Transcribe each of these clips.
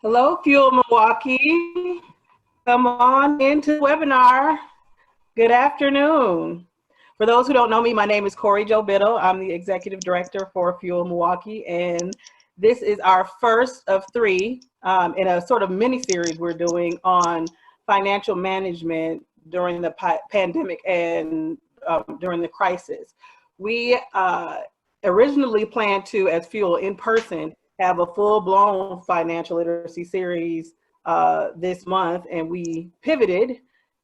Hello, Fuel Milwaukee. Come on into the webinar. Good afternoon. For those who don't know me, my name is Corey Jo Biddle. I'm the Executive Director for Fuel Milwaukee, and this is our first of three in a sort of mini-series we're doing on financial management during the pandemic and during the crisis. We originally planned to, as Fuel in person, have a full-blown financial literacy series this month, and we pivoted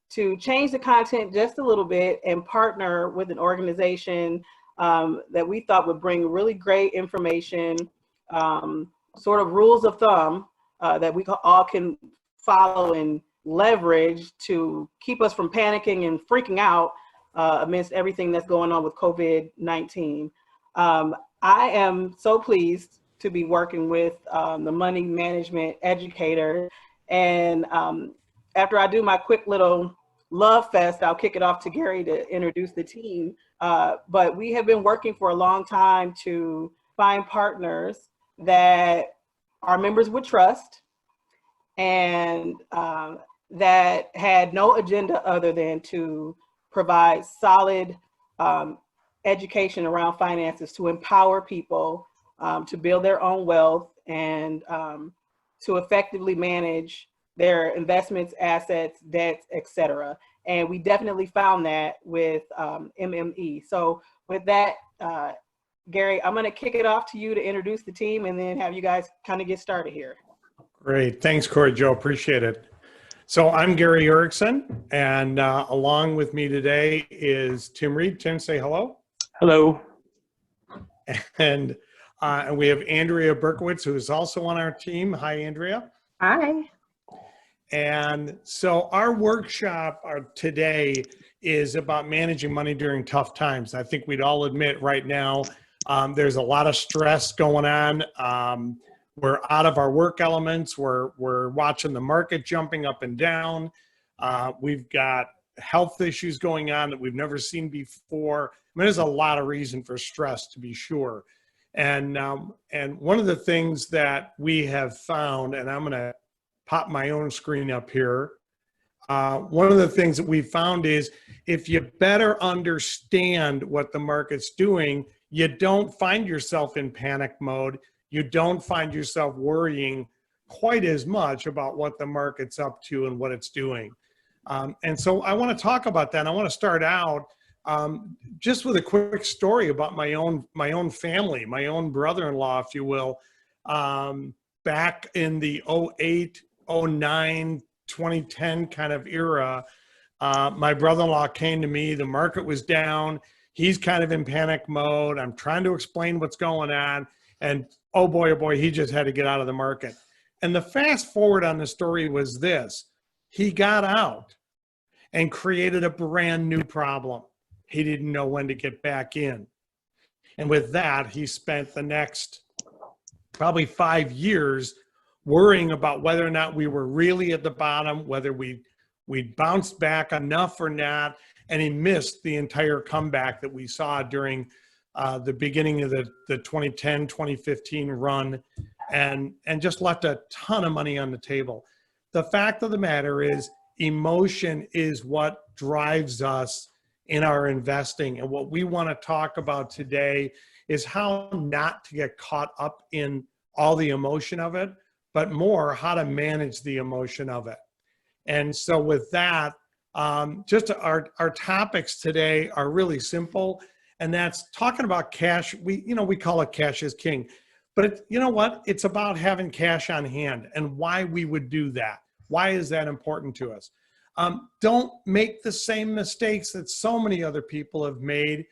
to change the content just a little bit and partner with an organization that we thought would bring really great information, sort of rules of thumb that we all can follow and leverage to keep us from panicking and freaking out amidst everything that's going on with COVID-19. I am so pleased to be working with the money management educator. And after I do my quick little love fest, I'll kick it off to Gary to introduce the team. But we have been working for a long time to find partners that our members would trust and that had no agenda other than to provide solid education around finances to empower people to build their own wealth and to effectively manage their investments, assets, debts, etc. And we definitely found that with MME. So with that, Gary, I'm gonna kick it off to you to introduce the team and then have you guys kind of get started here. Great, thanks Corey Jo, appreciate it. So I'm Gary Erickson, and along with me today is Tim Reed. Tim, say hello. Hello. And we have Andrea Berkowitz, who is also on our team. Hi, Andrea. Hi. And so our workshop today is about managing money during tough times. I think we'd all admit right now there's a lot of stress going on. We're out of our work elements. We're watching the market jumping up and down. We've got health issues going on that we've never seen before. I mean, there's a lot of reason for stress, to be sure. And one of the things that we have found, and I'm going to pop my own screen up here. One of the things that we found is if you better understand what the market's doing, you don't find yourself in panic mode. You don't find yourself worrying quite as much about what the market's up to and what it's doing. And so I want to talk about that. I want to start out just with a quick story about my own family, my own brother-in-law, if you will. Back in the 08, 09, 2010 kind of era, my brother-in-law came to me. The market was down. He's kind of in panic mode. I'm trying to explain what's going on. And oh boy, he just had to get out of the market. And the fast forward on the story was this. He got out and created a brand new problem. He didn't know when to get back in. And with that, he spent the next probably 5 years worrying about whether or not we were really at the bottom, whether we'd bounced back enough or not. And he missed the entire comeback that we saw during the beginning of the 2010, 2015 run, and just left a ton of money on the table. The fact of the matter is emotion is what drives us in our investing. And what we want to talk about today is how not to get caught up in all the emotion of it, but more how to manage the emotion of it. And so with that, just our topics today are really simple. And that's talking about cash. We call it cash is king, but you know what? It's about having cash on hand and why we would do that. Why is that important to us? Don't make the same mistakes that so many other people have made.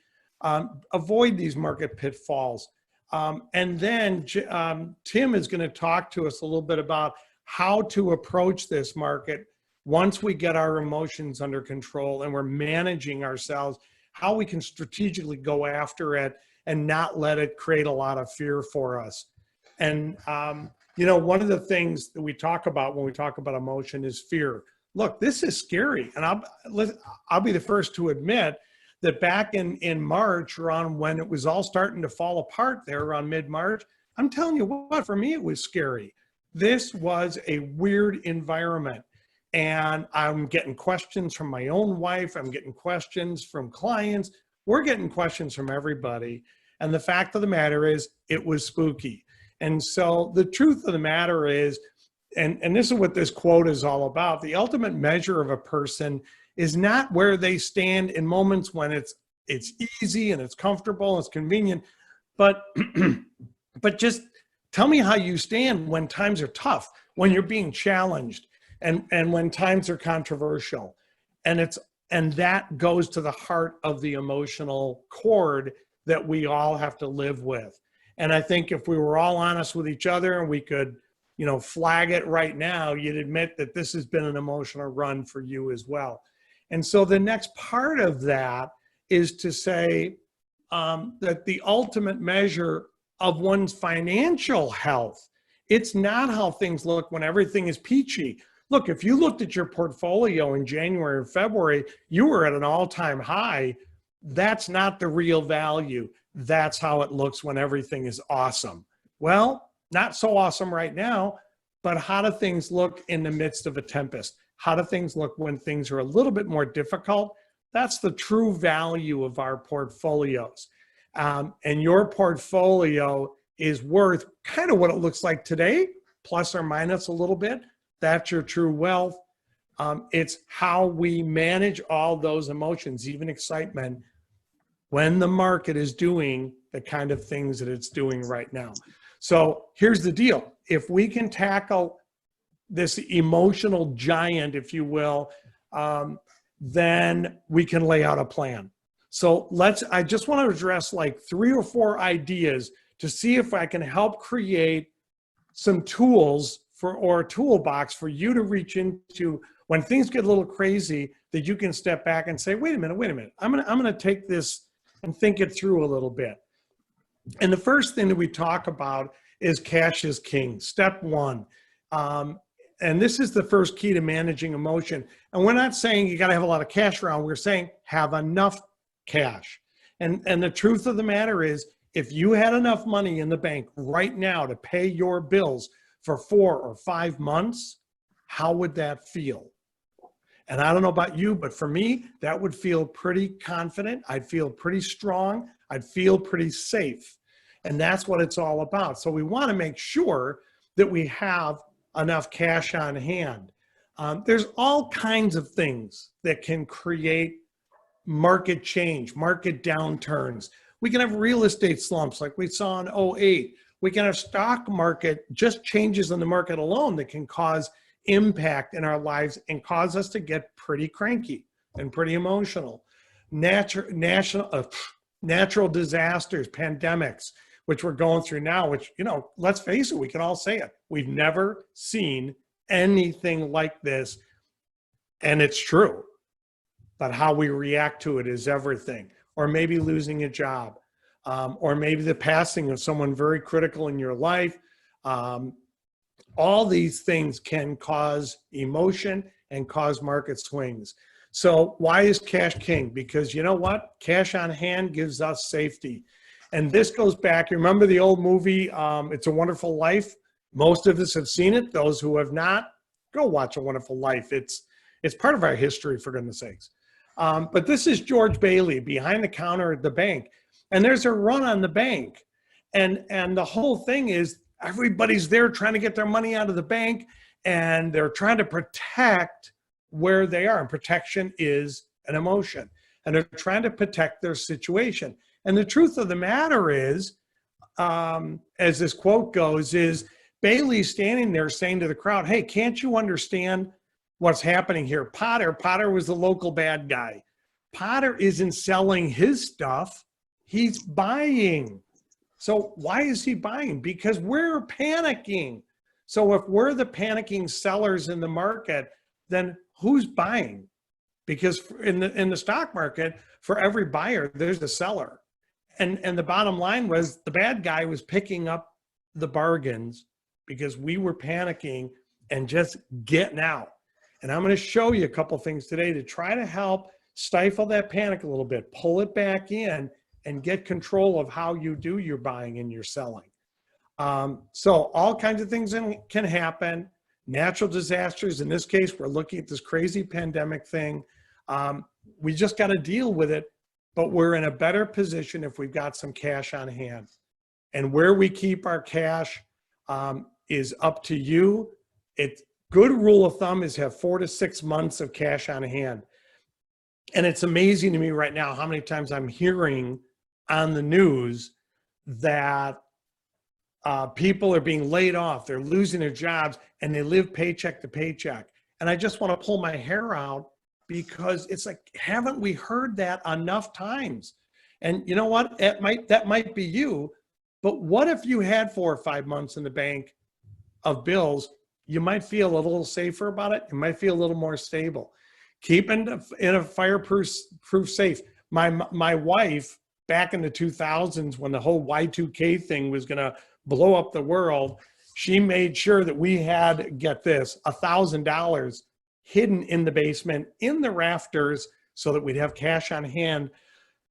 Avoid these market pitfalls. And then Tim is going to talk to us a little bit about how to approach this market once we get our emotions under control and we're managing ourselves, how we can strategically go after it and not let it create a lot of fear for us. And, one of the things that we talk about when we talk about emotion is fear. Look, this is scary. And I'll be the first to admit that back in March, around when it was all starting to fall apart there around mid-March, I'm telling you what, for me, it was scary. This was a weird environment. And I'm getting questions from my own wife. I'm getting questions from clients. We're getting questions from everybody. And the fact of the matter is, it was spooky. And so the truth of the matter is, and this is what this quote is all about, the ultimate measure of a person is not where they stand in moments when it's easy and it's comfortable, it's convenient, but but just tell me how you stand when times are tough, when you're being challenged, and when times are controversial. And that goes to the heart of the emotional cord that we all have to live with. And I think if we were all honest with each other and we could, flag it right now, you'd admit that this has been an emotional run for you as well. And so the next part of that is to say that the ultimate measure of one's financial health, it's not how things look when everything is peachy. Look, if you looked at your portfolio in January or February, you were at an all-time high. That's not the real value. That's how it looks when everything is awesome. Well, not so awesome right now, but how do things look in the midst of a tempest? How do things look when things are a little bit more difficult? That's the true value of our portfolios. And your portfolio is worth kind of what it looks like today, plus or minus a little bit. That's your true wealth. It's how we manage all those emotions, even excitement, when the market is doing the kind of things that it's doing right now. So here's the deal. If we can tackle this emotional giant, if you will, then we can lay out a plan. So I just want to address like 3 or 4 ideas to see if I can help create some tools or a toolbox for you to reach into when things get a little crazy, that you can step back and say, wait a minute. I'm gonna take this and think it through a little bit. And the first thing that we talk about is cash is king. Step 1. And this is the first key to managing emotion. And we're not saying you got to have a lot of cash around. We're saying have enough cash. And the truth of the matter is, if you had enough money in the bank right now to pay your bills for 4 or 5 months, how would that feel? And I don't know about you, but for me, that would feel pretty confident. I'd feel pretty strong. I'd feel pretty safe. And that's what it's all about. So we want to make sure that we have enough cash on hand. There's all kinds of things that can create market change, market downturns. We can have real estate slumps like we saw in 2008. We can have stock market, just changes in the market alone that can cause impact in our lives and cause us to get pretty cranky and pretty emotional. Natural disasters, pandemics, which we're going through now, which, let's face it, we can all say it. We've never seen anything like this, and it's true. But how we react to it is everything. Or maybe losing a job, or maybe the passing of someone very critical in your life. All these things can cause emotion and cause market swings. So why is cash king? Because you know what? Cash on hand gives us safety. And this goes back, you remember the old movie, It's a Wonderful Life? Most of us have seen it. Those who have not, go watch A Wonderful Life. It's part of our history, for goodness sakes. But this is George Bailey behind the counter at the bank. And there's a run on the bank. And the whole thing is everybody's there trying to get their money out of the bank, and they're trying to protect where they are. And protection is an emotion. And they're trying to protect their situation. And the truth of the matter is, as this quote goes, is Bailey's standing there saying to the crowd, hey, can't you understand what's happening here? Potter was the local bad guy. Potter isn't selling his stuff. He's buying. So why is he buying? Because we're panicking. So if we're the panicking sellers in the market, then who's buying? Because in the stock market, for every buyer, there's a seller. And the bottom line was the bad guy was picking up the bargains because we were panicking and just getting out. And I'm going to show you a couple things today to try to help stifle that panic a little bit, pull it back in, and get control of how you do your buying and your selling. So all kinds of things can happen. Natural disasters. In this case, we're looking at this crazy pandemic thing. We just got to deal with it, but we're in a better position if we've got some cash on hand. And where we keep our cash is up to you. It's good rule of thumb is have 4 to 6 months of cash on hand. And it's amazing to me right now how many times I'm hearing on the news that people are being laid off, they're losing their jobs, and they live paycheck to paycheck. And I just want to pull my hair out because it's like, haven't we heard that enough times? And you know what? That might be you, but what if you had 4 or 5 months in the bank of bills? You might feel a little safer about it. You might feel a little more stable. Keep in a fireproof safe. My wife, back in the 2000s, when the whole Y2K thing was going to blow up the world, she made sure that we had, get this, $1,000 hidden in the basement, in the rafters, so that we'd have cash on hand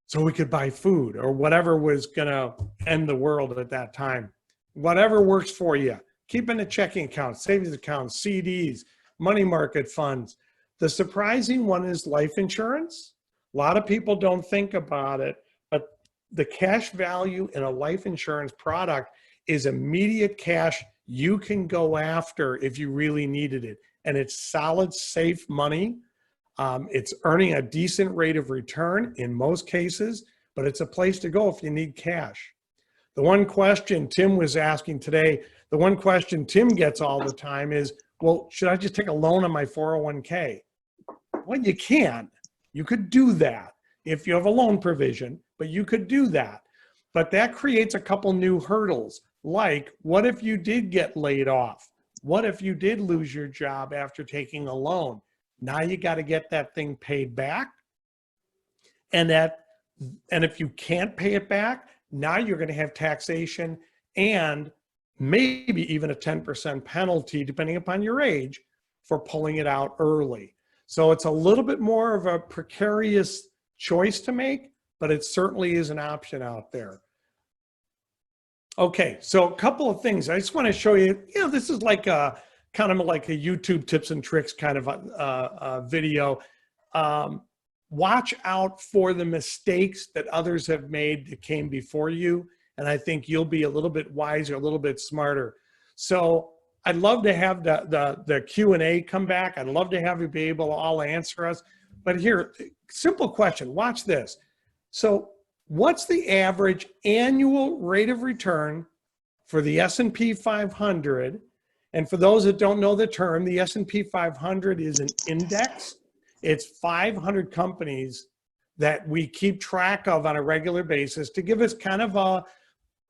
so we could buy food or whatever was going to end the world at that time. Whatever works for you. Keep in a checking account, savings account, CDs, money market funds. The surprising one is life insurance. A lot of people don't think about it, but the cash value in a life insurance product is immediate cash you can go after if you really needed it. And it's solid, safe money. It's earning a decent rate of return in most cases, but it's a place to go if you need cash. The one question Tim was asking today, the one question Tim gets all the time is, well, should I just take a loan on my 401k? Well, you can. You could do that if you have a loan provision, but you could do that. But that creates a couple new hurdles. Like, what if you did get laid off? What if you did lose your job after taking a loan? Now you got to get that thing paid back. And if you can't pay it back, now you're going to have taxation and maybe even a 10% penalty, depending upon your age, for pulling it out early. So it's a little bit more of a precarious choice to make, but it certainly is an option out there. Okay, so a couple of things. I just want to show you, this is like a kind of like a YouTube tips and tricks kind of video. Watch out for the mistakes that others have made that came before you. And I think you'll be a little bit wiser, a little bit smarter. So I'd love to have the Q&A come back. I'd love to have you be able to all answer us. But here, simple question, watch this. So what's the average annual rate of return for the S&P 500? And for those that don't know the term, the S&P 500 is an index. It's 500 companies that we keep track of on a regular basis to give us kind of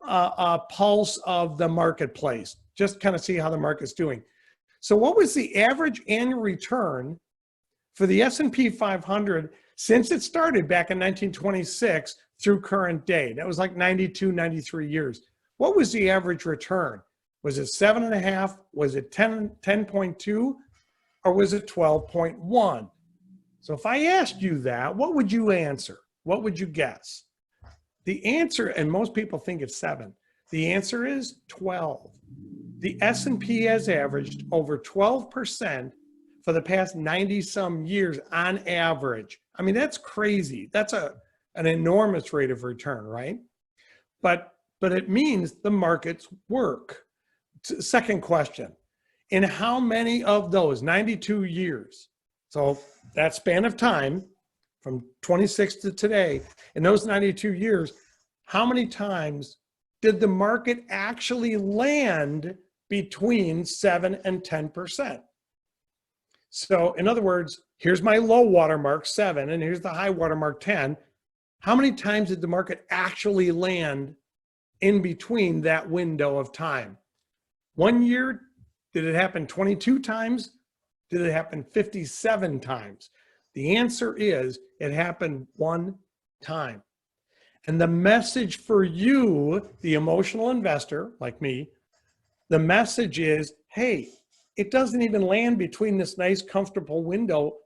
a pulse of the marketplace, just kind of see how the market's doing. So what was the average annual return for the S&P 500 since it started back in 1926 through current day? That was like 92, 93 years. What was the average return? Was it 7.5? Was it 10.2? Or was it 12.1? So if I asked you that, what would you answer? What would you guess? The answer, and most people think it's 7. The answer is 12. The S&P has averaged over 12% for the past 90 some years on average. I mean, that's crazy. That's an enormous rate of return, right? But it means the markets work. Second question, in how many of those 92 years, so that span of time from 26 to today, in those 92 years, how many times did the market actually land between 7 and 10%? So in other words, here's my low watermark 7 and here's the high watermark 10. How many times did the market actually land in between that window of time? 1 year? Did it happen 22 times? Did it happen 57 times? The answer is it happened 1 time. And the message for you, the emotional investor like me, the message is, hey, it doesn't even land between this nice comfortable window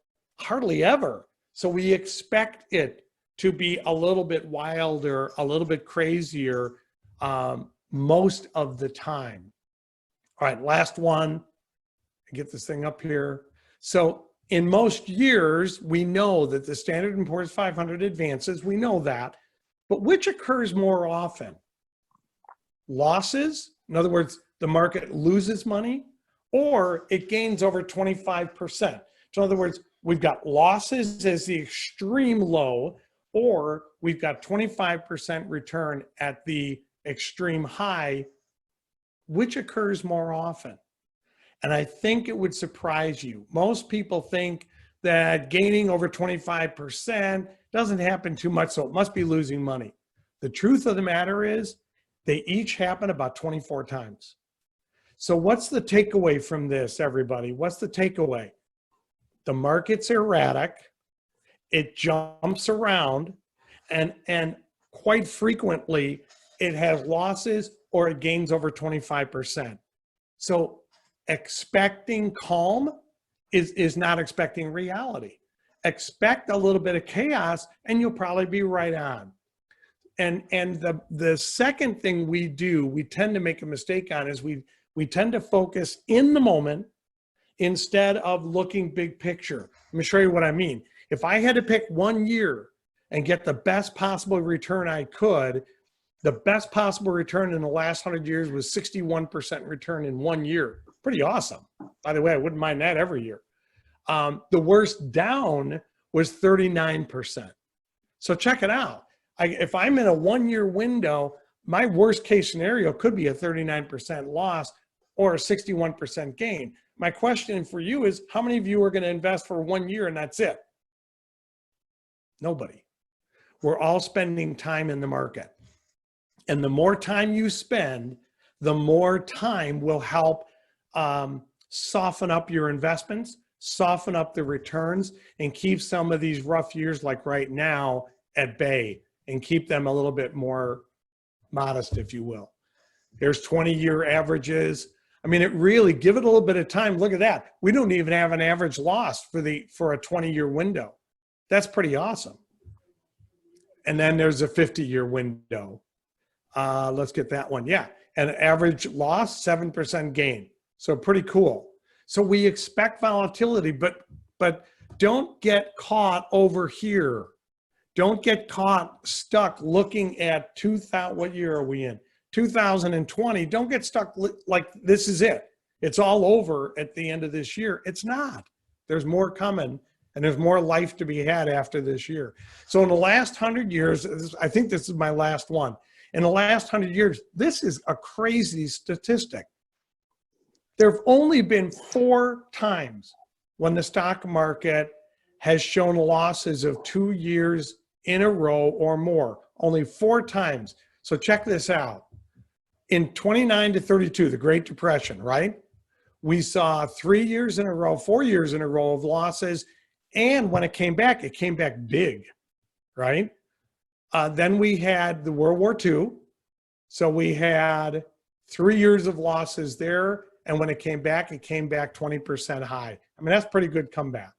hardly ever. So we expect it to be a little bit wilder, a little bit crazier most of the time. All right, last one. Get this thing up here. So in most years, we know that the Standard & Poor's 500 advances, we know that, but which occurs more often? Losses, in other words, the market loses money, or it gains over 25%. So in other words, we've got losses as the extreme low, or we've got 25% return at the extreme high. Which occurs more often? And I think it would surprise you. Most people think that gaining over 25% doesn't happen too much, so it must be losing money. The truth of the matter is they each happen about 24 times. So what's the takeaway from this, everybody? What's the takeaway? The market's erratic, it jumps around, and quite frequently it has losses or it gains over 25%. So expecting calm is not expecting reality. Expect a little bit of chaos and you'll probably be right on. And the second thing we do, we tend to make a mistake on, is we tend to focus in the moment instead of looking big picture. Let me show you what I mean. If I had to pick 1 year and get the best possible return I could, the best possible return in the last 100 years was 61% return in 1 year. Pretty awesome. By the way, I wouldn't mind that every year. The worst down was 39%. So check it out. If I'm in a 1 year window, my worst case scenario could be a 39% loss or a 61% gain. My question for you is, how many of you are going to invest for 1 year and that's it? Nobody. We're all spending time in the market. And the more time you spend, the more time will help soften up your investments, soften up the returns, and keep some of these rough years like right now at bay, and keep them a little bit more modest, if you will. There's 20-year averages. I mean, it really, give it a little bit of time. Look at that. We don't even have an average loss for a 20-year window. That's pretty awesome. And then there's a 50-year window. Let's get that one. Yeah. An average loss, 7% gain. So pretty cool. So we expect volatility, but don't get caught over here. Don't get caught stuck looking at 2000. What year are we in? 2020. Don't get stuck like this is it. It's all over at the end of this year. It's not. There's more coming, and there's more life to be had after this year. So in the last 100 years, I think this is my last one. In the last 100 years, this is a crazy statistic. There have only been 4 times when the stock market has shown losses of 2 years in a row or more. Only 4 times. So check this out. In 29 to 32, the Great Depression, right? We saw 3 years in a row, 4 years in a row of losses. And when it came back big, right? Then we had the World War II. So we had 3 years of losses there. And when it came back 20% high. I mean, that's pretty good comeback.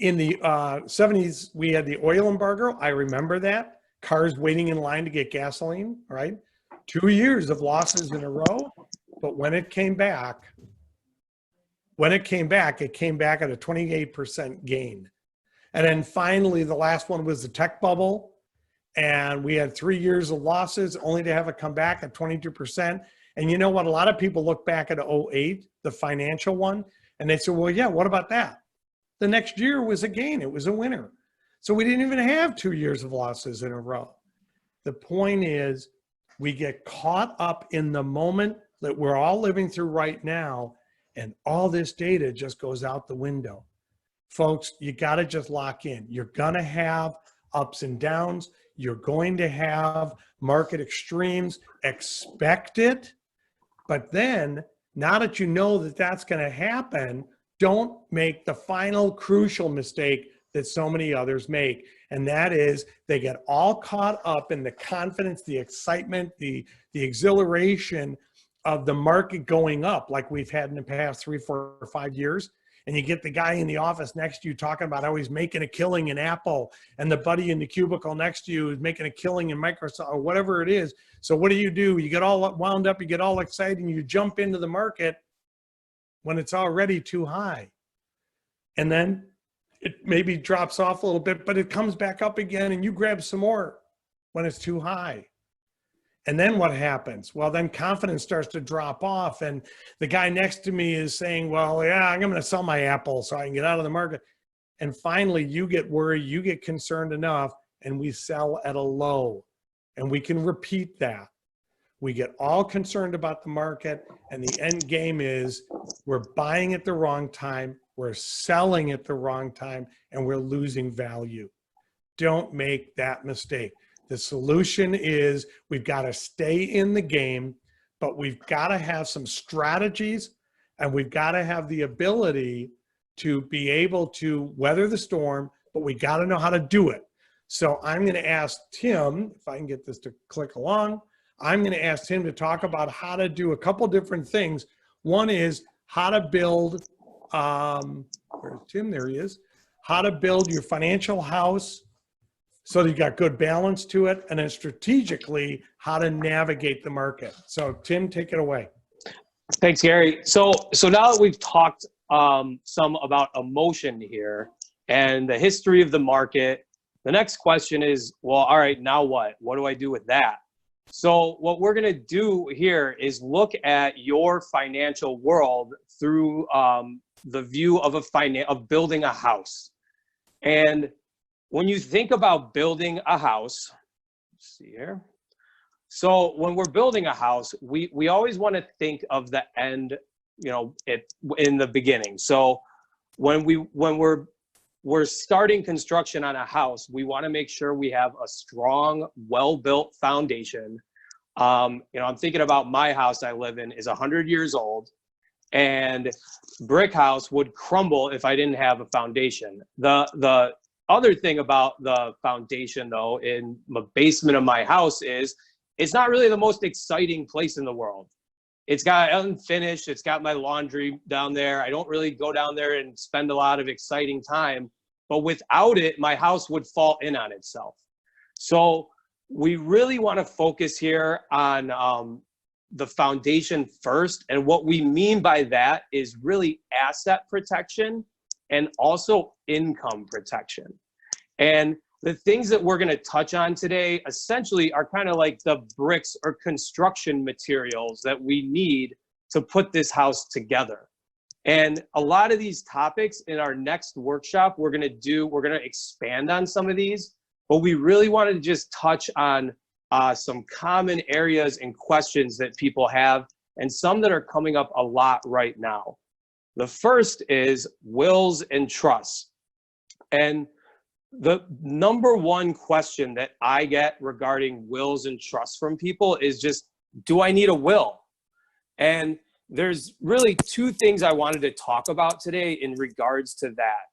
In the 70s, we had the oil embargo. I remember that. Cars waiting in line to get gasoline, right? 2 years of losses in a row. But when it came back at a 28% gain. And then finally, the last one was the tech bubble. And we had 3 years of losses only to have it come back at 22%. And you know what? A lot of people look back at 08, the financial one, and they say, well, yeah, what about that? The next year was a gain. It was a winner. So we didn't even have 2 years of losses in a row. The point is, we get caught up in the moment that we're all living through right now, and all this data just goes out the window. Folks, you got to just lock in. You're going to have ups and downs. You're going to have market extremes. Expect it. But then, now that you know that that's going to happen, don't make the final crucial mistake that so many others make. And that is they get all caught up in the confidence, the excitement, the exhilaration of the market going up like we've had in the past 3, 4, or 5 years, and you get the guy in the office next to you talking about how he's making a killing in Apple, and the buddy in the cubicle next to you is making a killing in Microsoft, or whatever it is. So what do? You get all wound up, you get all excited, and you jump into the market when it's already too high. And then it maybe drops off a little bit, but it comes back up again, and you grab some more when it's too high. And then what happens? Well, then confidence starts to drop off, and the guy next to me is saying, well, yeah, I'm going to sell my Apple so I can get out of the market. And finally, you get worried, you get concerned enough, and we sell at a low. And we can repeat that. We get all concerned about the market, and the end game is we're buying at the wrong time, we're selling at the wrong time, and we're losing value. Don't make that mistake. The solution is we've got to stay in the game, but we've got to have some strategies, and we've got to have the ability to be able to weather the storm, but we got to know how to do it. So I'm going to ask Tim, if I can get this to click along, I'm going to ask Tim to talk about how to do a couple different things. One is how to build, where's Tim? There he is. How to build your financial house so that you got good balance to it, and then strategically how to navigate the market. So Tim, take it away. Thanks, Gary. So now that we've talked some about emotion here and the history of the market, the next question is, well, all right, now what? What do I do with that? So what we're going to do here is look at your financial world through the view of building a house. And when you think about building a house, let's see here. So when we're building a house, we always want to think of the end, in the beginning. So when we're starting construction on a house, we want to make sure we have a strong, well-built foundation. I'm thinking about my house I live in is 100 years old, and brick house would crumble if I didn't have a foundation. The other thing about the foundation, though, in the basement of my house is it's not really the most exciting place in the world. It's got unfinished. It's got my laundry down there. I don't really go down there and spend a lot of exciting time. But without it, my house would fall in on itself. So we really want to focus here on the foundation first. And what we mean by that is really asset protection and also income protection. And the things that we're going to touch on today essentially are kind of like the bricks or construction materials that we need to put this house together. And a lot of these topics in our next workshop, we're going to expand on some of these, but we really wanted to just touch on some common areas and questions that people have, and some that are coming up a lot right now. The first is wills and trusts. And the number one question that I get regarding wills and trusts from people is just, do I need a will? And there's really two things I wanted to talk about today in regards to that.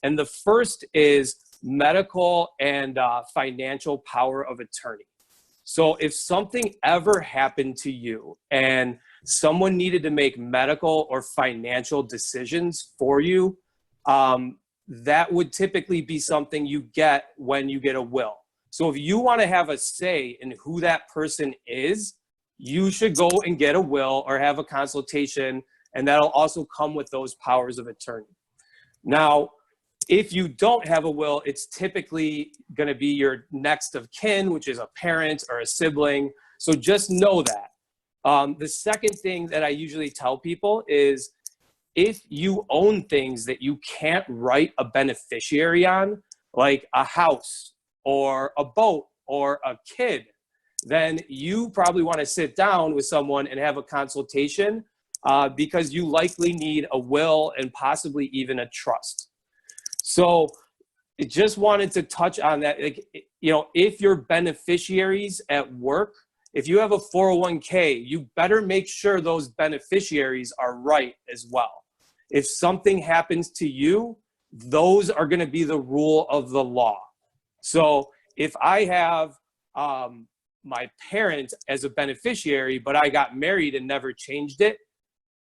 And the first is medical and financial power of attorney. So if something ever happened to you and someone needed to make medical or financial decisions for you, that would typically be something you get when you get a will. So if you want to have a say in who that person is, you should go and get a will or have a consultation, and that'll also come with those powers of attorney. Now, if you don't have a will, it's typically going to be your next of kin, which is a parent or a sibling. So just know that. The second thing that I usually tell people is if you own things that you can't write a beneficiary on, like a house or a boat or a kid, then you probably want to sit down with someone and have a consultation because you likely need a will and possibly even a trust. So I just wanted to touch on that. Like, if your beneficiaries at work, if you have a 401k, you better make sure those beneficiaries are right as well. If something happens to you, those are going to be the rule of the law. So if I have my parent as a beneficiary, but I got married and never changed it,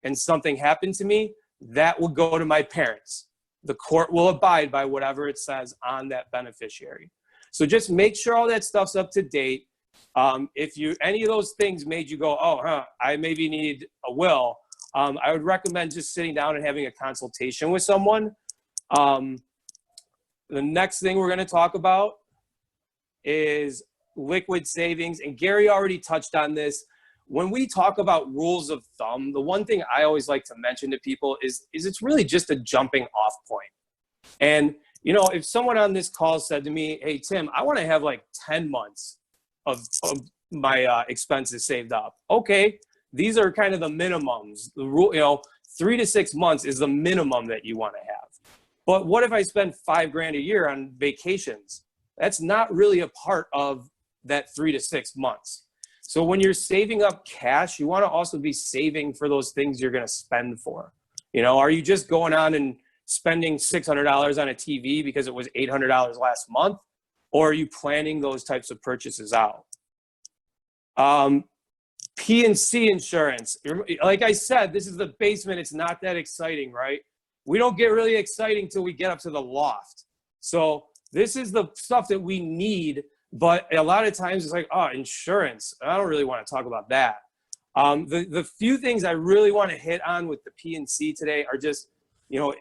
and something happened to me, that will go to my parents. The court will abide by whatever it says on that beneficiary. So just make sure all that stuff's up to date. If any of those things made you go, oh, I maybe need a will, I would recommend just sitting down and having a consultation with someone. The next thing we're going to talk about is liquid savings. And Gary already touched on this. When we talk about rules of thumb, the one thing I always like to mention to people is it's really just a jumping off point. And, you know, if someone on this call said to me, hey, Tim, I want to have like 10 months of my expenses saved up. Okay, these are kind of the minimums. The rule, you know, 3 to 6 months is the minimum that you want to have. But what if I spend $5,000 a year on vacations? That's not really a part of that 3 to 6 months. So when you're saving up cash, you want to also be saving for those things you're going to spend for. You know, are you just going on and spending $600 on a TV because it was $800 last month? Or are you planning those types of purchases out? P&C insurance. Like I said, this is the basement. It's not that exciting, right? We don't get really exciting till we get up to the loft. So this is the stuff that we need. But a lot of times it's like, oh, insurance. I don't really want to talk about that. The few things I really want to hit on with the P&C today are just, you know,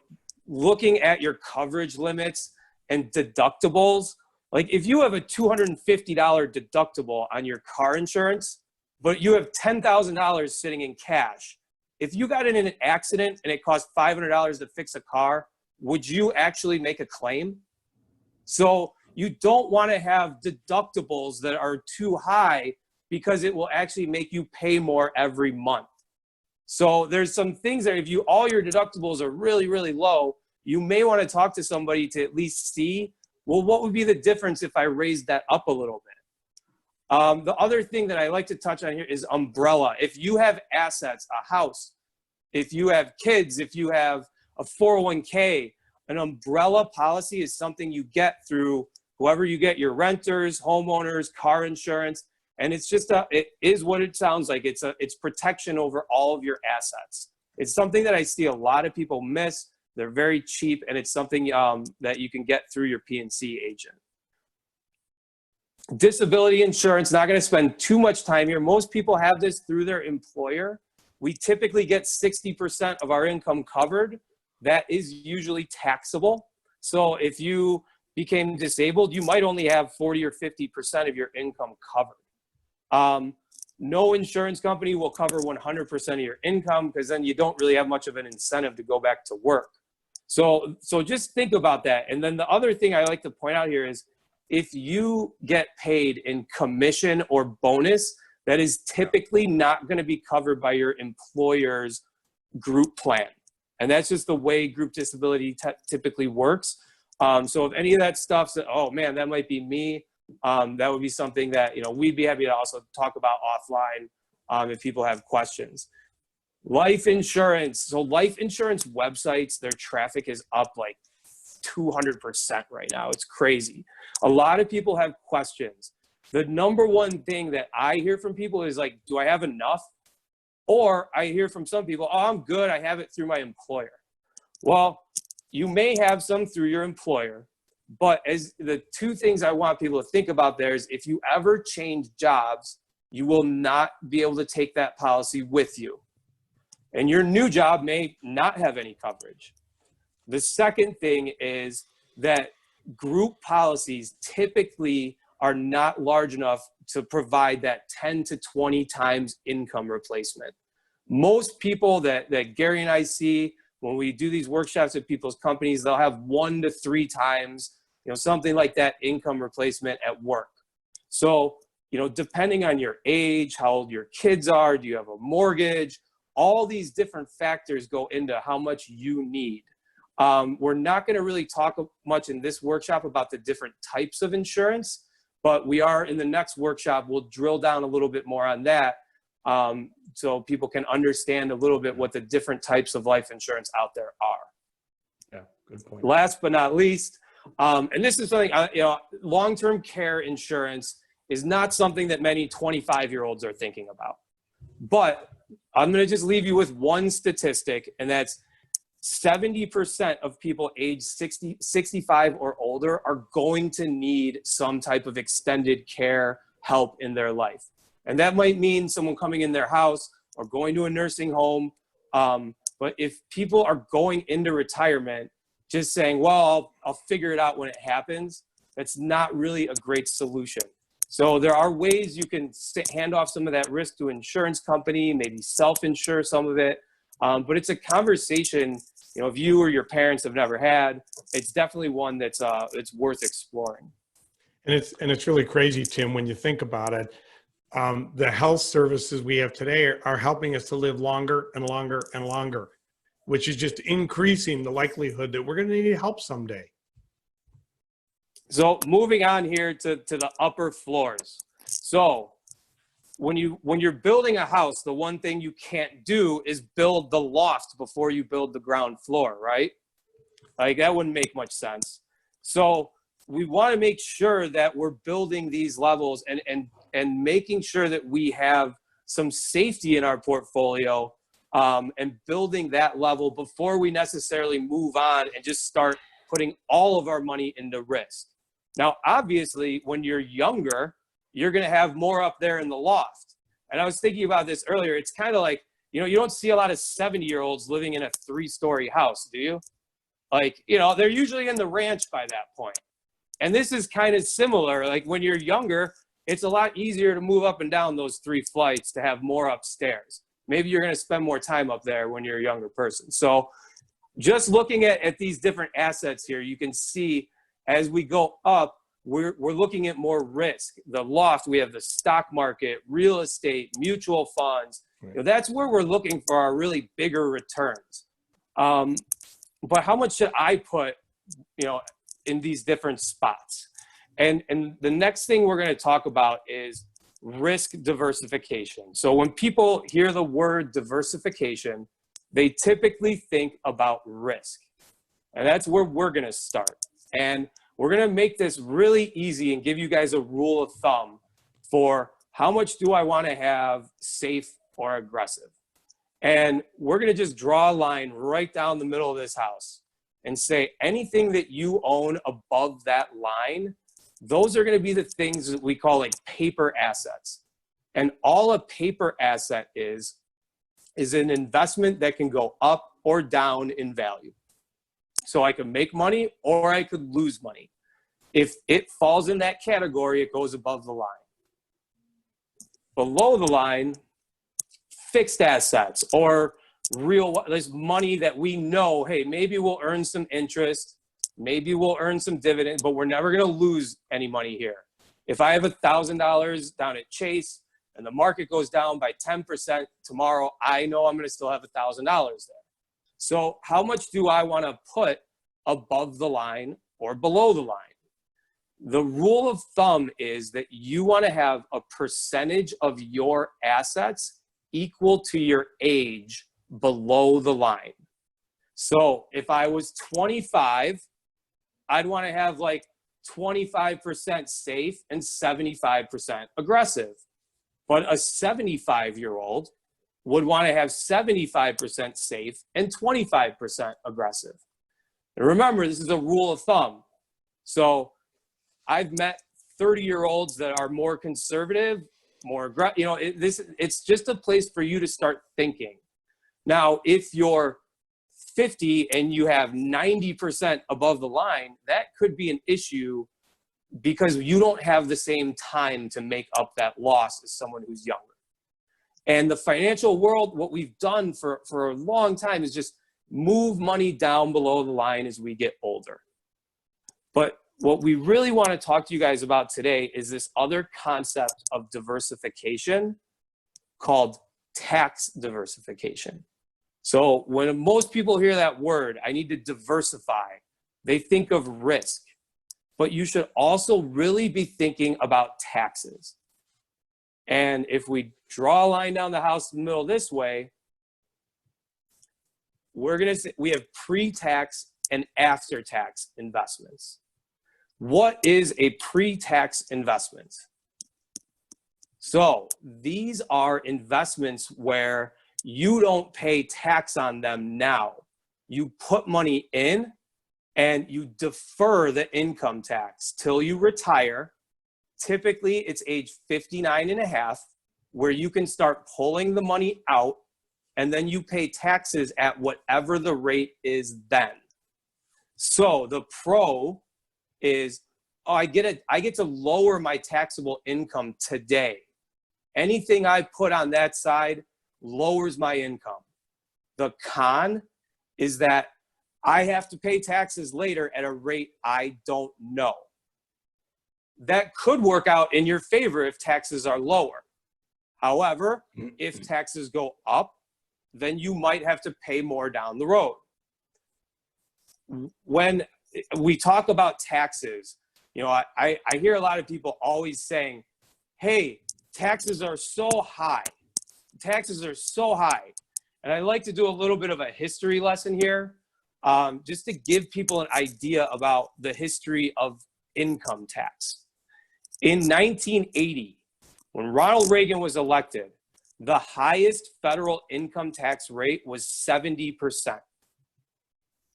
looking at your coverage limits and deductibles. Like if you have a $250 deductible on your car insurance, but you have $10,000 sitting in cash, if you got in an accident and it cost $500 to fix a car, would you actually make a claim? So you don't want to have deductibles that are too high because it will actually make you pay more every month. So there's some things that if all your deductibles are really, really low, you may want to talk to somebody to at least see, well, what would be the difference if I raised that up a little bit? The other thing that I like to touch on here is umbrella. If you have assets, a house, if you have kids, if you have a 401k, an umbrella policy is something you get through whoever you get, your renters, homeowners, car insurance. And it's just, it is what it sounds like. It's protection over all of your assets. It's something that I see a lot of people miss. They're very cheap, and it's something that you can get through your P&C agent. Disability insurance, not going to spend too much time here. Most people have this through their employer. We typically get 60% of our income covered. That is usually taxable. So if you became disabled, you might only have 40 or 50% of your income covered. No insurance company will cover 100% of your income because then you don't really have much of an incentive to go back to work. So just think about that. And then the other thing I like to point out here is if you get paid in commission or bonus, that is typically not going to be covered by your employer's group plan. And that's just the way group disability typically works. So if any of that stuff said, oh man, that might be me, that would be something that, you know, we'd be happy to also talk about offline if people have questions. Life insurance. So life insurance websites, their traffic is up like 200% right now. It's crazy. A lot of people have questions. The number one thing that I hear from people is like, do I have enough? Or I hear from some people, oh, I'm good. I have it through my employer. Well, you may have some through your employer, but as the two things I want people to think about there is if you ever change jobs, you will not be able to take that policy with you. And your new job may not have any coverage. The second thing is that group policies typically are not large enough to provide that 10 to 20 times income replacement. Most people that Gary and I see when we do these workshops at people's companies, they'll have 1 to 3 times, you know, something like that income replacement at work. So, you know, depending on your age, how old your kids are, do you have a mortgage, all these different factors go into how much you need. We're not going to really talk much in this workshop about the different types of insurance, but we are in the next workshop, we'll drill down a little bit more on that so people can understand a little bit what the different types of life insurance out there are. Yeah, good point. Last but not least, and this is something, you know, long-term care insurance is not something that many 25-year-olds are thinking about. But I'm going to just leave you with one statistic, and that's 70% of people age 65 or older are going to need some type of extended care help in their life. And that might mean someone coming in their house or going to a nursing home. But if people are going into retirement just saying, well, I'll figure it out when it happens, that's not really a great solution. So there are ways you can hand off some of that risk to an insurance company, maybe self-insure some of it. But it's a conversation, you know, if you or your parents have never had, it's definitely one that's it's worth exploring. And it's really crazy, Tim, when you think about it. The health services we have today are helping us to live longer and longer and longer, which is just increasing the likelihood that we're going to need help someday. So moving on here to the upper floors. So when you're building a house, the one thing you can't do is build the loft before you build the ground floor, right? Like that wouldn't make much sense. So we want to make sure that we're building these levels and making sure that we have some safety in our portfolio, and building that level before we necessarily move on and just start putting all of our money into risk. Now, obviously, when you're younger, you're going to have more up there in the loft. And I was thinking about this earlier. It's kind of like, you know, you don't see a lot of 70-year-olds living in a 3-story house, do you? Like, you know, they're usually in the ranch by that point. And this is kind of similar. Like when you're younger, it's a lot easier to move up and down those 3 flights to have more upstairs. Maybe you're going to spend more time up there when you're a younger person. So just looking at these different assets here, you can see as we go up, we're looking at more risk. The loft, we have the stock market, real estate, mutual funds. Right. You know, that's where we're looking for our really bigger returns. But how much should I put, you know, in these different spots? And the next thing we're going to talk about is risk diversification. So when people hear the word diversification, they typically think about risk. And that's where we're going to start. And we're going to make this really easy and give you guys a rule of thumb for how much do I want to have safe or aggressive. And we're going to just draw a line right down the middle of this house and say anything that you own above that line, those are going to be the things that we call like paper assets. And all a paper asset is an investment that can go up or down in value. So I could make money or I could lose money. If it falls in that category, it goes above the line. Below the line, fixed assets or there's money that we know, hey, maybe we'll earn some interest, maybe we'll earn some dividend, but we're never going to lose any money here. If I have $1,000 down at Chase and the market goes down by 10% tomorrow, I know I'm going to still have $1,000 there. So how much do I want to put above the line or below the line? The rule of thumb is that you want to have a percentage of your assets equal to your age below the line. So if I was 25, I'd want to have like 25% safe and 75% aggressive. But a 75-year-old would want to have 75% safe and 25% aggressive. And remember, this is a rule of thumb. So I've met 30-year-olds that are more conservative, more aggressive. You know, it's just a place for you to start thinking. Now, if you're 50 and you have 90% above the line, that could be an issue because you don't have the same time to make up that loss as someone who's younger. And the financial world, what we've done for a long time is just move money down below the line as we get older. But what we really want to talk to you guys about today is this other concept of diversification called tax diversification. So when most people hear that word, I need to diversify, they think of risk. But you should also really be thinking about taxes. And if we draw a line down the house in the middle this way, we have pre-tax and after-tax investments. What is a pre-tax investment? So these are investments where you don't pay tax on them now. You put money in and you defer the income tax till you retire. Typically, it's age 59 and a half, where you can start pulling the money out, and then you pay taxes at whatever the rate is then. So the pro is, oh, I get to lower my taxable income today. Anything I put on that side lowers my income. The con is that I have to pay taxes later at a rate I don't know. That could work out in your favor if taxes are lower. However, if taxes go up, then you might have to pay more down the road. When we talk about taxes, you know, I hear a lot of people always saying, hey, taxes are so high. Taxes are so high. And I like to do a little bit of a history lesson here, just to give people an idea about the history of income tax. In 1980, when Ronald Reagan was elected, the highest federal income tax rate was 70%.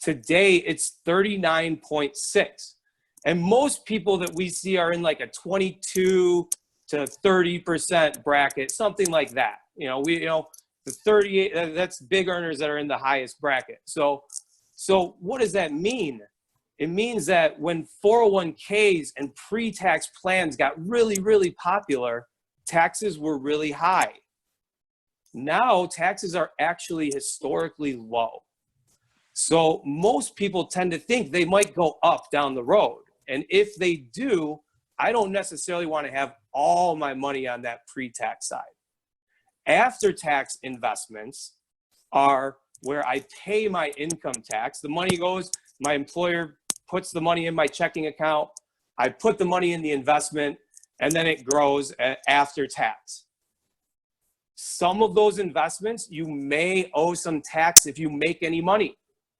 Today, it's 39.6. And most people that we see are in like a 22 to 30% bracket, something like that. You know, the 38, that's big earners that are in the highest bracket. So what does that mean? It means that when 401ks and pre-tax plans got really, really popular, taxes were really high. Now, taxes are actually historically low. So most people tend to think they might go up down the road. And if they do, I don't necessarily want to have all my money on that pre-tax side. After-tax investments are where I pay my income tax. The money goes, my employer puts the money in my checking account, I put the money in the investment, and then it grows after tax. Some of those investments, you may owe some tax if you make any money.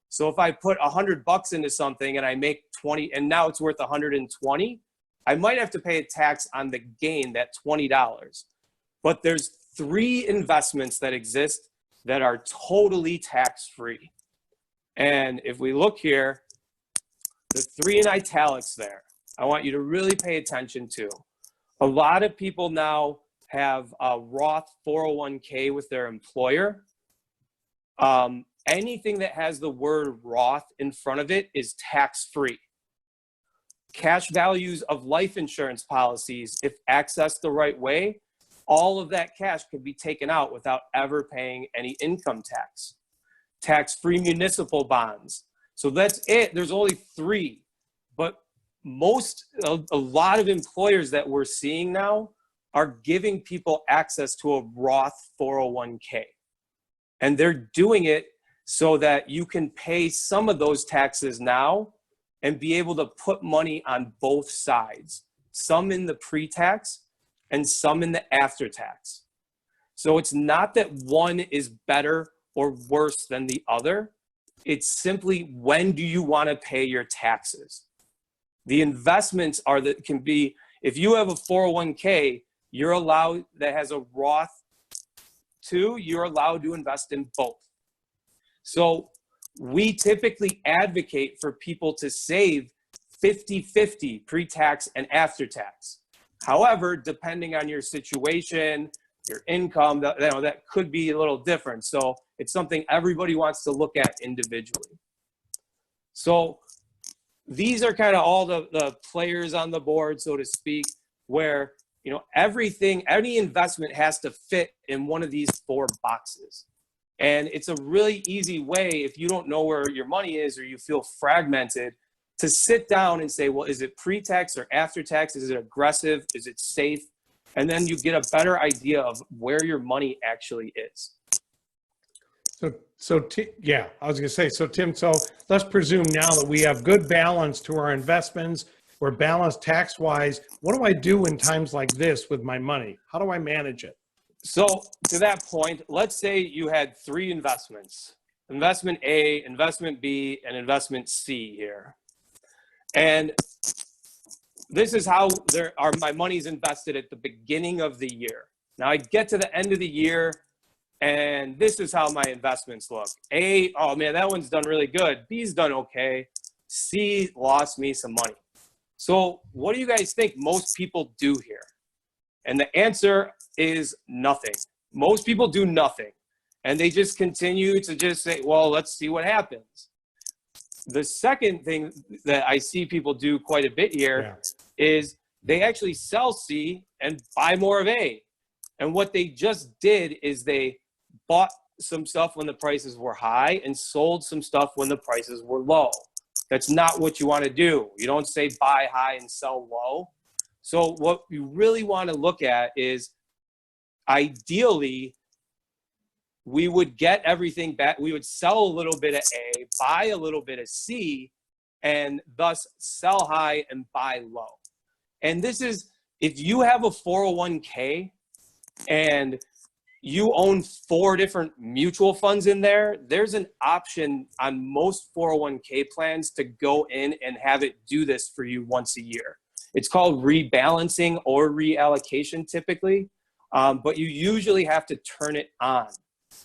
So if I put $100 into something and I make 20, and now it's worth 120, I might have to pay a tax on the gain, that $20. But there's 3 investments that exist that are totally tax-free. And if we look here, the 3 in italics there, I want you to really pay attention to. A lot of people now have a Roth 401k with their employer. Anything that has the word Roth in front of it is tax-free. Cash values of life insurance policies, if accessed the right way, all of that cash could be taken out without ever paying any income tax. Tax-free municipal bonds. So that's it. There's only 3. But a lot of employers that we're seeing now are giving people access to a Roth 401k. And they're doing it so that you can pay some of those taxes now and be able to put money on both sides, some in the pre-tax and some in the after-tax. So it's not that one is better or worse than the other. It's simply, when do you want to pay your taxes? The investments are that can be, if you have a 401k, you're allowed, that has a Roth too, you're allowed to invest in both. So we typically advocate for people to save 50-50 pre-tax and after-tax. However, depending on your situation, your income, that could be a little different. So it's something everybody wants to look at individually. So these are kind of all the players on the board, so to speak, where, you know, everything, any investment has to fit in one of these 4 boxes. And it's a really easy way, if you don't know where your money is or you feel fragmented, to sit down and say, well, is it pre-tax or after-tax? Is it aggressive? Is it safe? And then you get a better idea of where your money actually is. Yeah, I was going to say, so Tim, so let's presume now that we have good balance to our investments, we're balanced tax-wise. What do I do in times like this with my money? How do I manage it? So to that point, let's say you had 3 investments, investment A, investment B, and investment C here. And this is how my money's invested at the beginning of the year. Now I get to the end of the year and this is how my investments look. A, oh man, that one's done really good. B's done okay. C lost me some money. So what do you guys think most people do here? And the answer is nothing. Most people do nothing. And they just continue to just say, well, let's see what happens. The second thing that I see people do quite a bit here is they actually sell C and buy more of A. And what they just did is they bought some stuff when the prices were high and sold some stuff when the prices were low. That's not what you want to do. You don't say buy high and sell low. So what you really want to look at is ideally, we would get everything back. We would sell a little bit of A, buy a little bit of C, and thus sell high and buy low. And this is, if you have a 401k and you own 4 different mutual funds in there, there's an option on most 401k plans to go in and have it do this for you once a year. It's called rebalancing or reallocation typically, but you usually have to turn it on.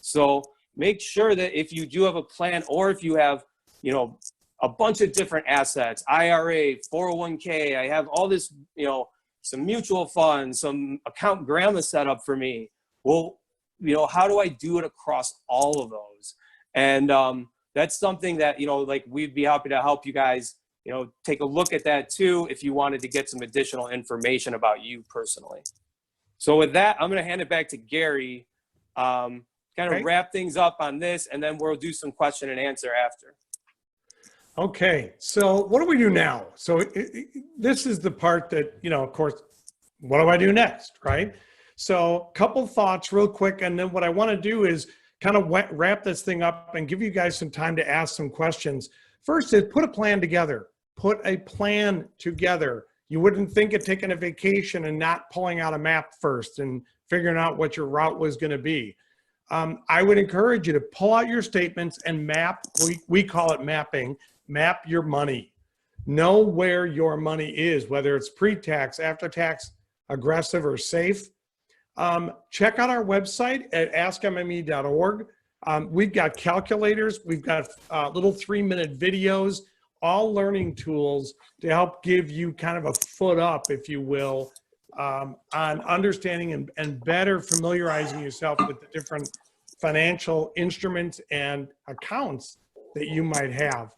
So make sure that if you do have a plan, or if you have, you know, a bunch of different assets, IRA, 401k, I have all this, you know, some mutual funds, some account grandma set up for me. Well, you know, how do I do it across all of those? And that's something that, you know, like we'd be happy to help you guys, you know, take a look at that too, if you wanted to get some additional information about you personally. So with that, I'm going to hand it back to Gary, kind of wrap things up on this, and then we'll do some question and answer after. Okay, so what do we do now? So this is the part that, you know, of course, what do I do next, right? So a couple thoughts real quick, and then what I want to do is kind of wrap this thing up and give you guys some time to ask some questions. First is put a plan together. Put a plan together. You wouldn't think of taking a vacation and not pulling out a map first and figuring out what your route was going to be. I would encourage you to pull out your statements and map, we call it mapping, map your money. Know where your money is, whether it's pre-tax, after-tax, aggressive, or safe. Check out our website at askmme.org. We've got calculators, we've got little 3-minute videos, all learning tools to help give you kind of a foot up, if you will, on understanding and better familiarizing yourself with the different financial instruments and accounts that you might have.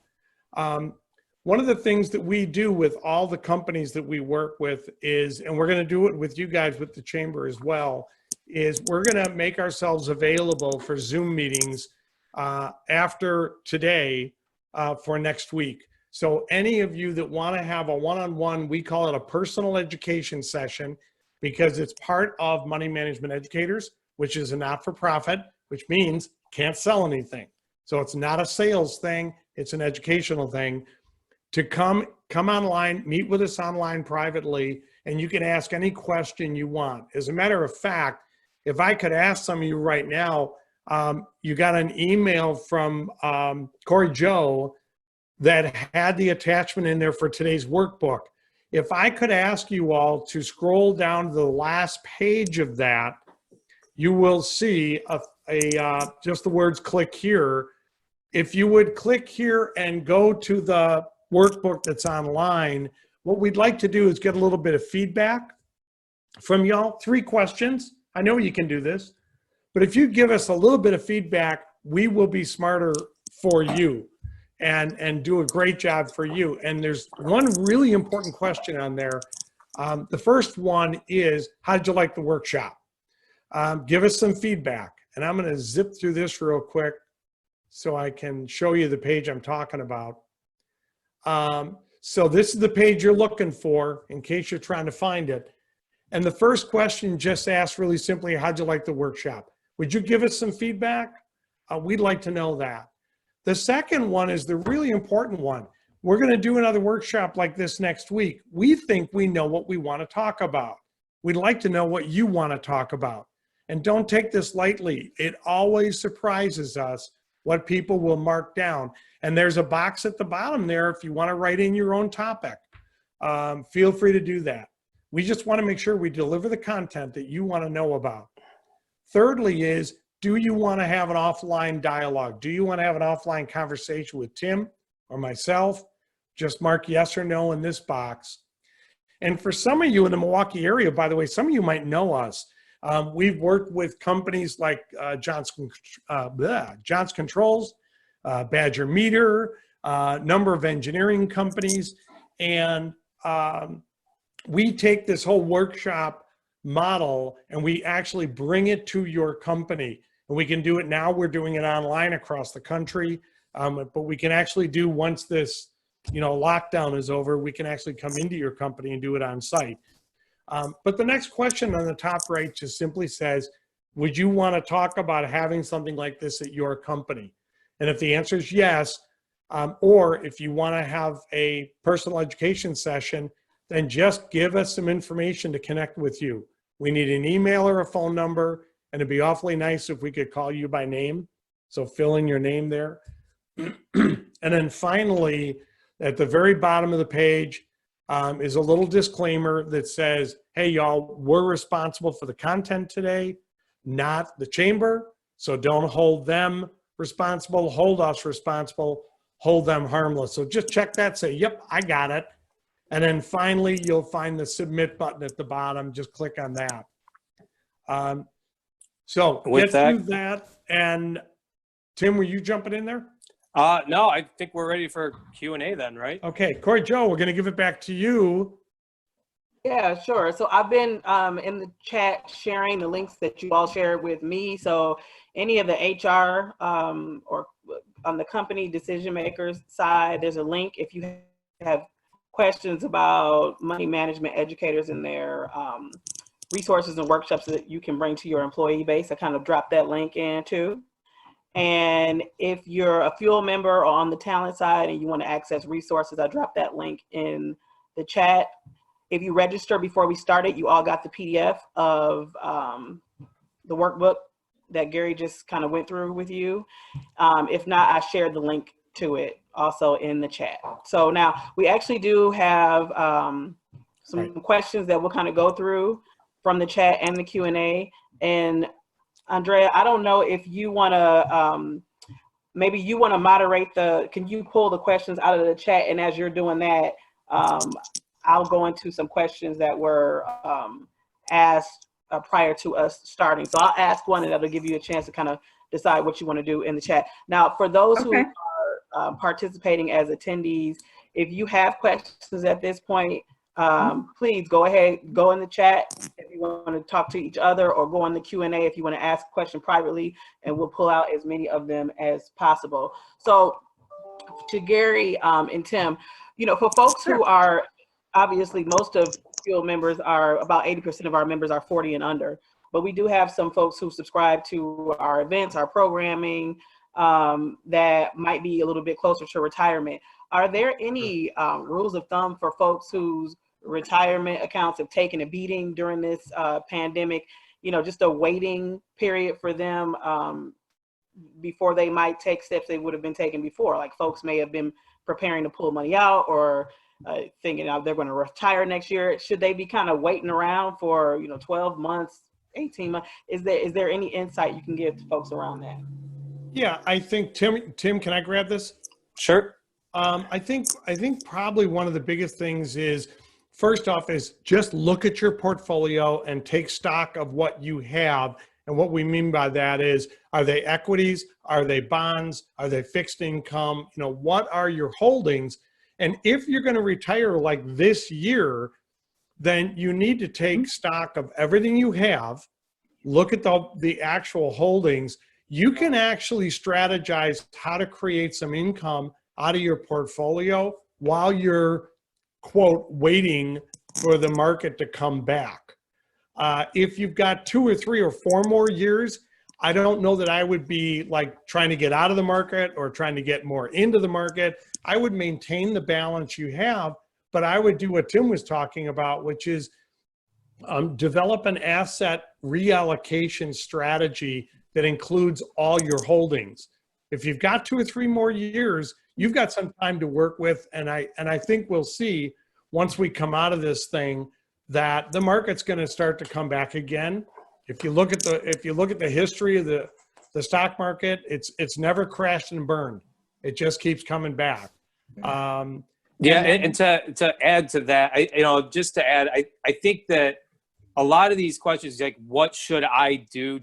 One of the things that we do with all the companies that we work with is, and we're going to do it with you guys with the chamber as well, is we're going to make ourselves available for Zoom meetings after today for next week. So any of you that want to have a one-on-one, we call it a personal education session, because it's part of Money Management Educators, which is a not-for-profit, which means can't sell anything. So it's not a sales thing, it's an educational thing. To come online, meet with us online privately, and you can ask any question you want. As a matter of fact, if I could ask some of you right now, you got an email from Corey Joe that had the attachment in there for today's workbook. If I could ask you all to scroll down to the last page of that, you will see just the words click here. If you would click here and go to the workbook that's online, what we'd like to do is get a little bit of feedback from y'all. 3 questions. I know you can do this, but if you give us a little bit of feedback, we will be smarter for you and do a great job for you. And there's one really important question on there. The first one is, how did you like the workshop? Give us some feedback. And I'm going to zip through this real quick so I can show you the page I'm talking about. So this is the page you're looking for in case you're trying to find it. And the first question just asks really simply, how'd you like the workshop? Would you give us some feedback? We'd like to know that. The second one is the really important one. We're going to do another workshop like this next week. We think we know what we want to talk about. We'd like to know what you want to talk about. And don't take this lightly. It always surprises us what people will mark down. And there's a box at the bottom there if you want to write in your own topic. feel free to do that. We just want to make sure we deliver the content that you want to know about. Thirdly is, do you want to have an offline dialogue? Do you want to have an offline conversation with Tim or myself? Just mark yes or no in this box. And for some of you in the Milwaukee area, by the way, some of you might know us. We've worked with companies like Johnson Controls, Badger Meter, number of engineering companies. And we take this whole workshop model and we actually bring it to your company. And we can do it now. We're doing it online across the country. But we can actually do, once this lockdown is over, we can actually come into your company and do it on site. But the next question on the top right just simply says, would you want to talk about having something like this at your company? And if the answer is yes, or if you want to have a personal education session, then just give us some information to connect with you. We need an email or a phone number, and it'd be awfully nice if we could call you by name. So fill in your name there. And then finally, at the very bottom of the page is a little disclaimer that says, hey, y'all, we're responsible for the content today, not the chamber. So don't hold them responsible, hold us responsible, hold them harmless. So just check that, say, yep, I got it. And then finally, you'll find the submit button at the bottom. Just click on that. So With get through that. And Tim, were you jumping in there? No, I think we're ready for Q&A then, right? Okay, Corey Joe, we're going to give it back to you. Yeah, sure. So I've been in the chat sharing the links that you all shared with me. So any of the HR or on the company decision makers side, there's a link if you have questions about money management educators and their resources and workshops that you can bring to your employee base. I kind of dropped that link in too. And if you're a Fuel member or on the talent side and you want to access resources, I dropped that link in the chat. If you register before we started, you all got the PDF of the workbook that Gary just kind of went through with you. If not, I shared the link to it also in the chat. So now we actually do have some questions that we'll kind of go through from the chat and the Q&A. And Andrea, I don't know if you want to, maybe you want to moderate can you pull the questions out of the chat? And as you're doing that, I'll go into some questions that were asked prior to us starting. So I'll ask one and that'll give you a chance to kind of decide what you want to do in the chat. Now, for those who are participating as attendees, if you have questions at this point, please go ahead, go in the chat if you want to talk to each other, or go in the Q&A if you want to ask a question privately, and we'll pull out as many of them as possible. So to Gary and Tim, for folks who are, obviously most of Fuel members are, about 80% of our members are 40 and under, but we do have some folks who subscribe to our events, our programming, that might be a little bit closer to retirement. Are there any rules of thumb for folks whose retirement accounts have taken a beating during this pandemic, just a waiting period for them before they might take steps they would have been taking before? Like folks may have been preparing to pull money out or thinking they're going to retire next year. Should they be kind of waiting around for 12 months, 18 months? Is there any insight you can give to folks around that? Yeah, I think Tim, can I grab this? Sure. I think probably one of the biggest things is, first off, is just look at your portfolio and take stock of what you have. And what we mean by that is, are they equities? Are they bonds? Are they fixed income? What are your holdings? And if you're going to retire like this year, then you need to take stock of everything you have, look at the actual holdings. You can actually strategize how to create some income out of your portfolio while you're, quote, waiting for the market to come back. If you've got 2 or 3 or 4 more years, I don't know that I would be like trying to get out of the market or trying to get more into the market. I would maintain the balance you have, but I would do what Tim was talking about, which is develop an asset reallocation strategy that includes all your holdings. If you've got 2 or 3 more years, you've got some time to work with, and I think we'll see once we come out of this thing, that the market's going to start to come back again. If you look at the history of the stock market, it's never crashed and burned. It just keeps coming back. Yeah, and to add to that, I think that a lot of these questions, like what should I do,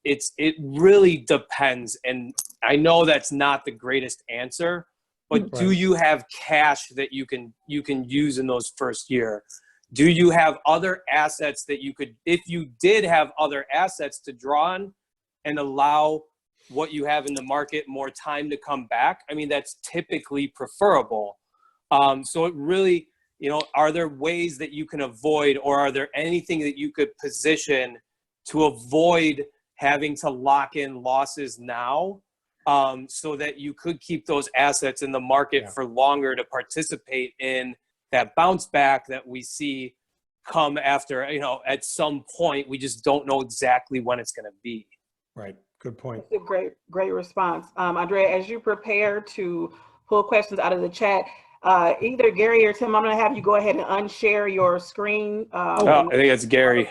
it really depends. And I know that's not the greatest answer, but do you have cash that you can use in those first year? Do you have other assets that you could, if you did have other assets to draw on and allow what you have in the market more time to come back? I mean, that's typically preferable. So it really, are there ways that you can avoid, or are there anything that you could position to avoid having to lock in losses now, so that you could keep those assets in the market for longer to participate in that bounce back that we see come after, at some point. We just don't know exactly when it's going to be. Right. Good point. That's a great response. Andrea, as you prepare to pull questions out of the chat, either Gary or Tim, I'm going to have you go ahead and unshare your screen. I think that's Gary.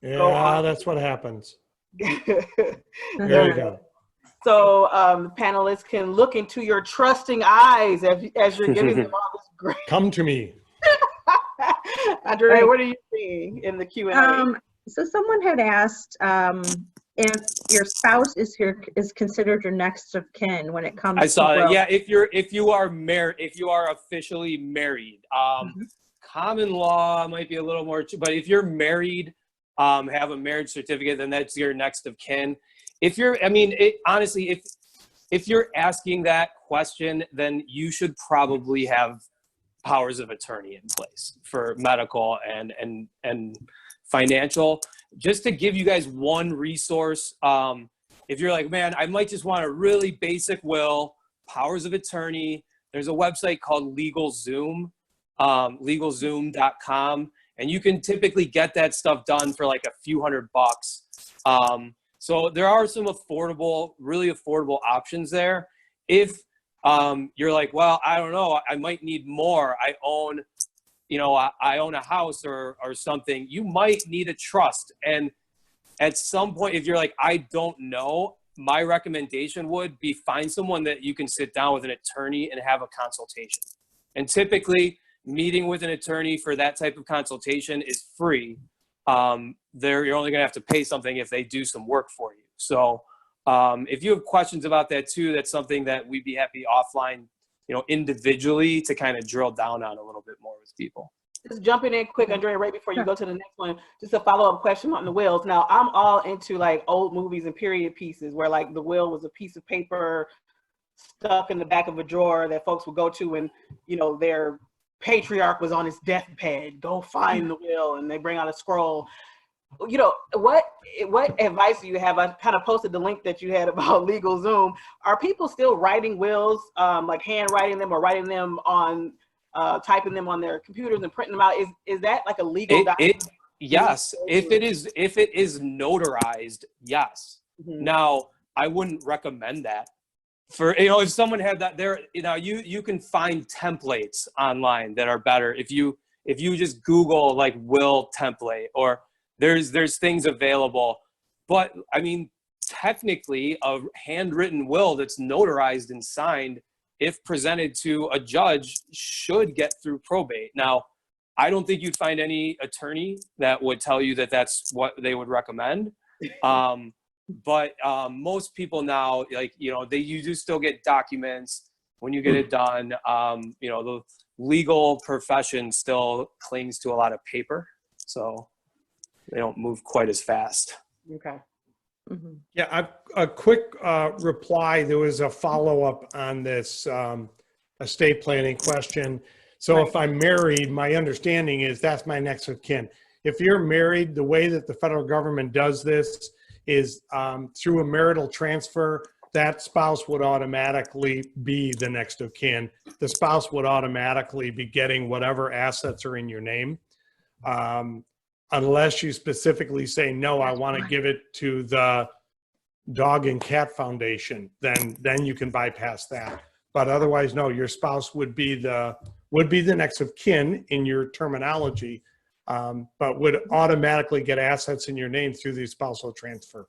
Yeah, that's what happens. There we go. So panelists can look into your trusting eyes as you're giving them all this great. Come to me. Andrea, what are you seeing in the Q&A? So someone had asked if your spouse is considered your next of kin when it comes to. I saw that. Yeah, if you are married, if you are officially married, common law might be a little more, but if you're married, have a marriage certificate, then that's your next of kin. If you're, honestly, if you're asking that question, then you should probably have powers of attorney in place for medical and financial. Just to give you guys one resource, if you're like, man, I might just want a really basic will, powers of attorney, there's a website called LegalZoom, legalzoom.com, and you can typically get that stuff done for like a few $100. So there are some really affordable options there. If you're like, well, I don't know, I might need more. I own a house or something. You might need a trust. And at some point, if you're like, I don't know, my recommendation would be find someone that you can sit down with an attorney and have a consultation. And typically, meeting with an attorney for that type of consultation is free. You're only going to have to pay something if they do some work for you. So if you have questions about that too, that's something that we'd be happy offline, individually to kind of drill down on a little bit more with people. Just jumping in quick, Andrea, right before you go to the next one, just a follow-up question on the wills. Now, I'm all into like old movies and period pieces where like the will was a piece of paper stuck in the back of a drawer that folks would go to when, their patriarch was on his deathbed. Go find the will, and they bring out a scroll. What advice do you have? I kind of posted the link that you had about LegalZoom. Are people still writing wills, like handwriting them or writing them on, typing them on their computers and printing them out? Is that like a legal document? Yes. If it is notarized, yes. Mm-hmm. Now, I wouldn't recommend that. For, if someone had that there, you can find templates online that are better. If you just Google like will template, or there's things available. But technically a handwritten will that's notarized and signed, if presented to a judge, should get through probate. Now, I don't think you'd find any attorney that would tell you that that's what they would recommend. But most people now, you do still get documents when you get it done. The legal profession still clings to a lot of paper, so they don't move quite as fast. Okay. Mm-hmm. Yeah, a quick reply. There was a follow-up on this estate planning question. So if I'm married, my understanding is that's my next of kin. If you're married, the way that the federal government does this is through a marital transfer. That spouse would automatically be the next of kin. The spouse would automatically be getting whatever assets are in your name. Unless you specifically say, no, I want to give it to the Dog and Cat Foundation, then you can bypass that. But otherwise, no, your spouse would be the next of kin in your terminology, but would automatically get assets in your name through the spousal transfer.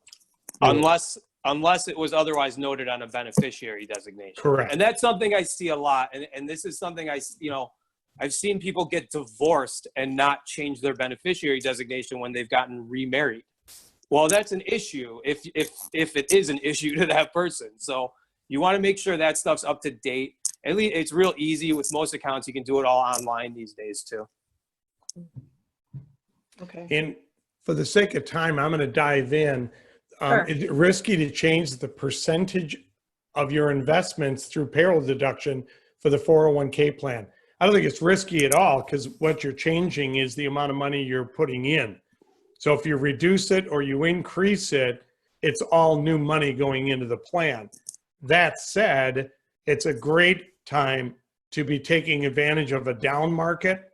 Unless it was otherwise noted on a beneficiary designation. Correct. And that's something I see a lot. And this is something I've seen people get divorced and not change their beneficiary designation when they've gotten remarried. Well, that's an issue if it is an issue to that person. So you want to make sure that stuff's up to date. At least it's real easy with most accounts. You can do it all online these days too. Okay. And for the sake of time, I'm going to dive in. Sure. Is it risky to change the percentage of your investments through payroll deduction for the 401k plan? I don't think it's risky at all, because what you're changing is the amount of money you're putting in. So if you reduce it or you increase it, it's all new money going into the plan. That said, it's a great time to be taking advantage of a down market.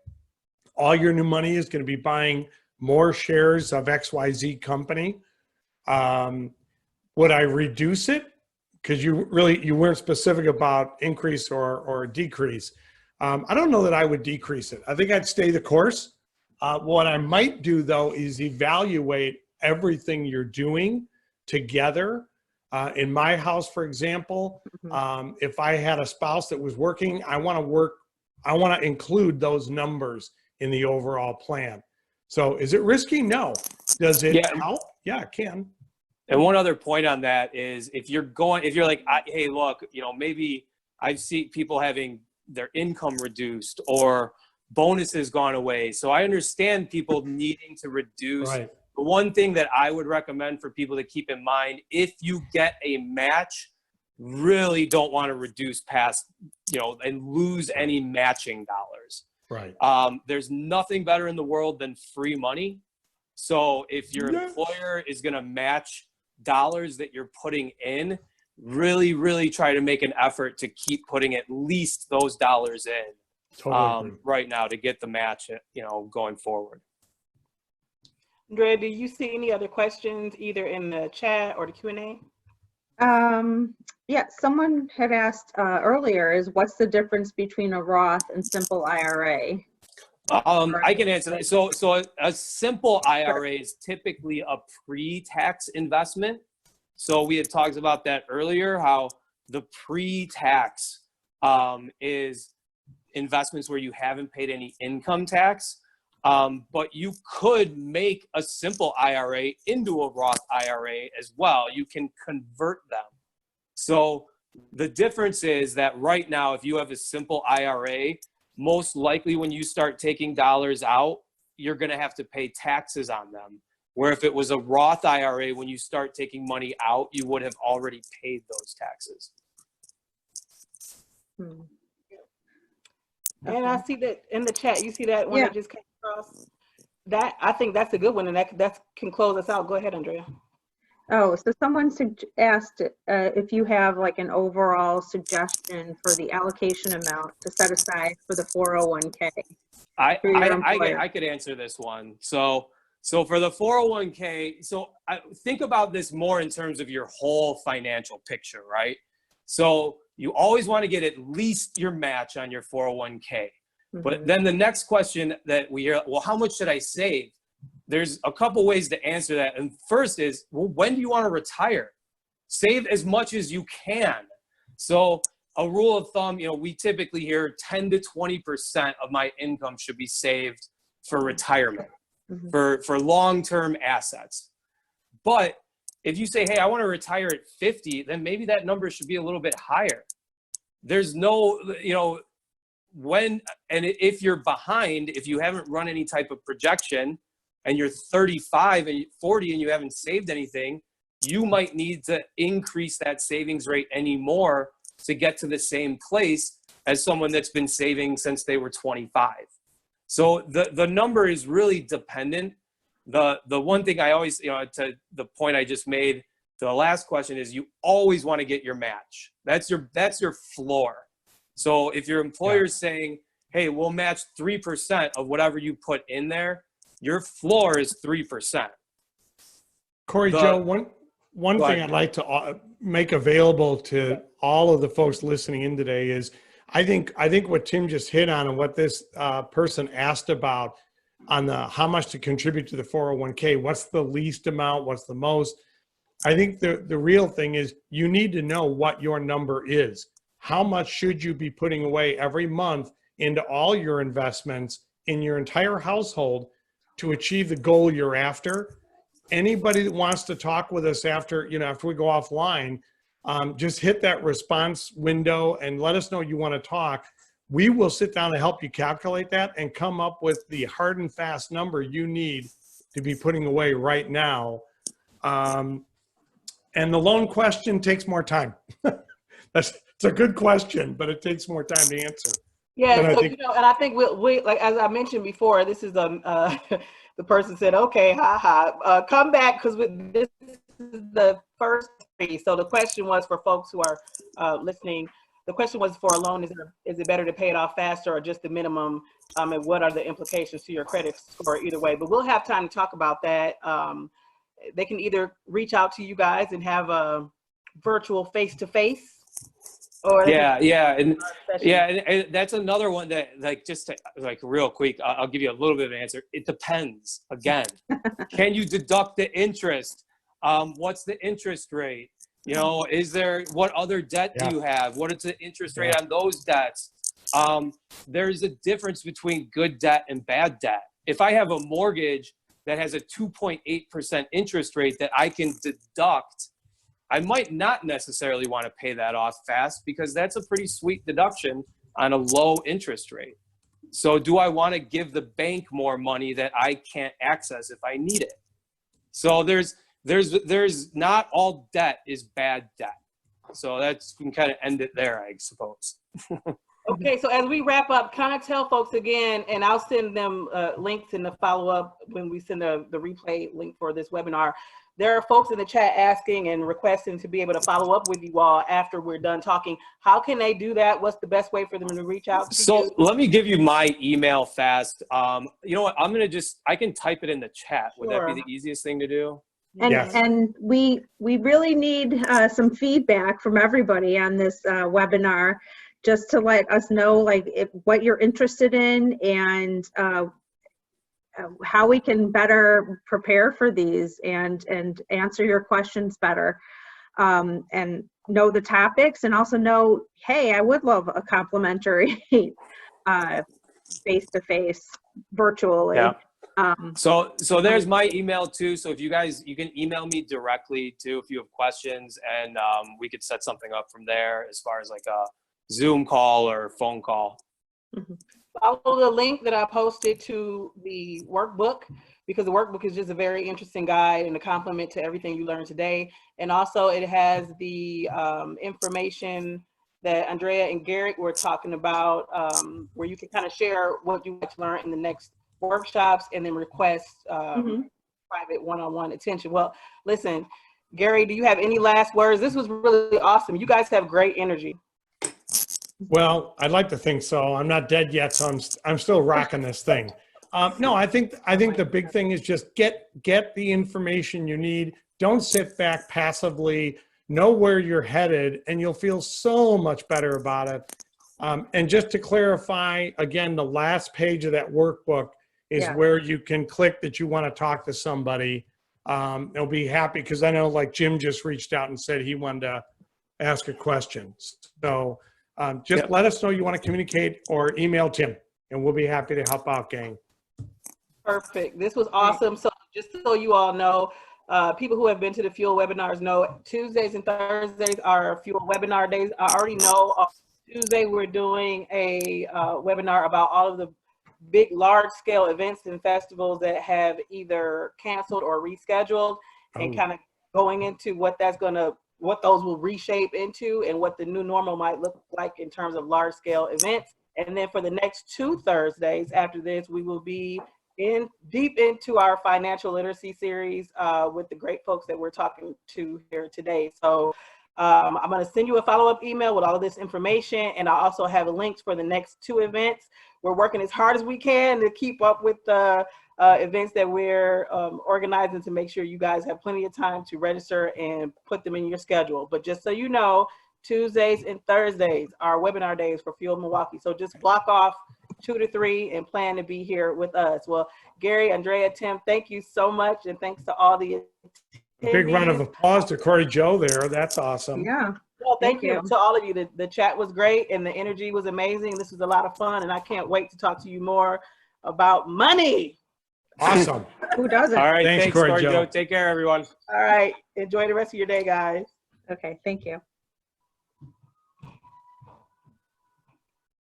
All your new money is going to be buying more shares of XYZ company. Would I reduce it? Because you weren't specific about increase or decrease. I don't know that I would decrease it. I think I'd stay the course. What I might do, though, is evaluate everything you're doing together. In my house, for example, if I had a spouse that was working, I want to include those numbers in the overall plan. So is it risky? No. Does it help? Yeah, it can. And one other point on that is if you're like, hey, look, maybe I've seen people having their income reduced or bonuses gone away. So I understand people needing to reduce. Right. The one thing that I would recommend for people to keep in mind, if you get a match, really don't want to reduce past, and lose any matching dollars. Right. There's nothing better in the world than free money. So if your employer is going to match dollars that you're putting in, really, really try to make an effort to keep putting at least those dollars in. Totally right now to get the match, going forward. Andrea, do you see any other questions either in the chat or the Q&A? Yeah, someone had asked earlier what's the difference between a Roth and simple IRA? I can answer that. So a simple IRA is typically a pre-tax investment. So we had talked about that earlier, how the pre-tax is investments where you haven't paid any income tax, but you could make a simple IRA into a Roth IRA as well. You can convert them. So the difference is that right now, if you have a simple IRA, most likely when you start taking dollars out, you're going to have to pay taxes on them. Where if it was a Roth IRA, when you start taking money out, you would have already paid those taxes. And I see that in the chat. You see that one that just came across? That, I think that's a good one, and that can close us out. Go ahead, Andrea. Oh, so someone asked if you have like an overall suggestion for the allocation amount to set aside for the 401k. I could answer this one. So for the 401k, think about this more in terms of your whole financial picture, right? So you always want to get at least your match on your 401k. But then the next question that we hear, well, how much should I save? There's a couple ways to answer that. And first is, well, when do you want to retire? Save as much as you can. So a rule of thumb, we typically hear 10 to 20% of my income should be saved for retirement, for long-term assets. But if you say, hey, I want to retire at 50, then maybe that number should be a little bit higher. There's no, if you're behind, if you haven't run any type of projection and you're 35 and 40 and you haven't saved anything, you might need to increase that savings rate anymore to get to the same place as someone that's been saving since they were 25. So the number is really dependent. The one thing I always, to the point I just made, to the last question is you always want to get your match. That's your floor. So if your employer is saying, hey, we'll match 3% of whatever you put in there, your floor is 3%. Corey, Joe, one Go thing ahead. I'd like to make available to all of the folks listening in today is I think what Tim just hit on and what this person asked about on the how much to contribute to the 401k, what's the least amount, what's the most. I think the real thing is you need to know what your number is. How much should you be putting away every month into all your investments in your entire household to achieve the goal you're after? Anybody that wants to talk with us after we go offline, just hit that response window and let us know you want to talk. We will sit down and help you calculate that and come up with the hard and fast number you need to be putting away right now. And the loan question takes more time. It's a good question, but it takes more time to answer. Yeah, And I so, think, and I think we like, as I mentioned before, this is the person said, okay, come back, because this is the first three. So the question was for folks who are listening. The question was for a loan: is it better to pay it off faster or just the minimum? And what are the implications to your credit score either way? But we'll have time to talk about that. They can either reach out to you guys and have a virtual face-to-face. And that's another one that, like, just to, like, real quick, I'll give you a little bit of an answer. It depends. Again, can you deduct the interest? What's the interest rate? What other debt do you have? What is the interest rate on those debts? There's a difference between good debt and bad debt. If I have a mortgage that has a 2.8% interest rate that I can deduct, I might not necessarily want to pay that off fast, because that's a pretty sweet deduction on a low interest rate. So do I want to give the bank more money that I can't access if I need it? So there's not all debt is bad debt. So that's, we can kind of end it there, I suppose. Okay, so as we wrap up, kind of tell folks again, and I'll send them links in the follow-up when we send the replay link for this webinar. There are folks in the chat asking and requesting to be able to follow up with you all after we're done talking. How can they do that? What's the best way for them to reach out to you? So let me give you my email fast. You know what? I can type it in the chat. Would that be the easiest thing to do? And, Yes. and we really need some feedback from everybody on this webinar, just to let us know, like, what you're interested in and how we can better prepare for these and answer your questions better, and know the topics, and also know, hey, I would love a complimentary face-to-face virtually. Yeah. So there's my email too. So if you can email me directly too if you have questions, and we could set something up from there as far as like a Zoom call or phone call. Mm-hmm. Follow the link that I posted to the workbook, because the workbook is just a very interesting guide and a complement to everything you learned today. And also it has the information that Andrea and Garrett were talking about, where you can kind of share what you want to learn in the next workshops, and then request private one-on-one attention. Well, listen, Gary, do you have any last words? This was really awesome. You guys have great energy. well, I'd like to think so. I'm not dead yet, so I'm still rocking this thing. No, I think the big thing is just get the information you need. Don't sit back passively. Know where you're headed, and you'll feel so much better about it. And just to clarify, again, the last page of that workbook is where you can click that you want to talk to somebody. They'll be happy, because I know, like, Jim just reached out and said he wanted to ask a question. So just let us know you want to communicate, or email Tim, and we'll be happy to help out, gang. Perfect. This was awesome. So just so you all know, people who have been to the Fuel webinars know Tuesdays and Thursdays are Fuel webinar days. I already know Tuesday we're doing a webinar about all of the big, large-scale events and festivals that have either canceled or rescheduled, and kind of going into what those will reshape into, and what the new normal might look like in terms of large-scale events. And then for the next 2 Thursdays after this, we will be deep into our financial literacy series with the great folks that we're talking to here today. So I'm going to send you a follow-up email with all of this information, and I also have links for the next 2 events. We're working as hard as we can to keep up with the events that we're organizing to make sure you guys have plenty of time to register and put them in your schedule. But just so you know, Tuesdays and Thursdays are webinar days for Fuel Milwaukee. So just block off 2 to 3 and plan to be here with us. Well, Gary, Andrea, Tim, thank you so much. And thanks to all the A big round of applause to Corey Joe there. That's awesome. Yeah. Well, thank Thank you you. to all of you. The chat was great and the energy was amazing. This was a lot of fun. And I can't wait to talk to you more about money. Awesome. Who doesn't? All right. Thanks, Thanks, Corey Corey Joe. Joe. Take care, everyone. All right. Enjoy the rest of your day, guys. Okay, thank you.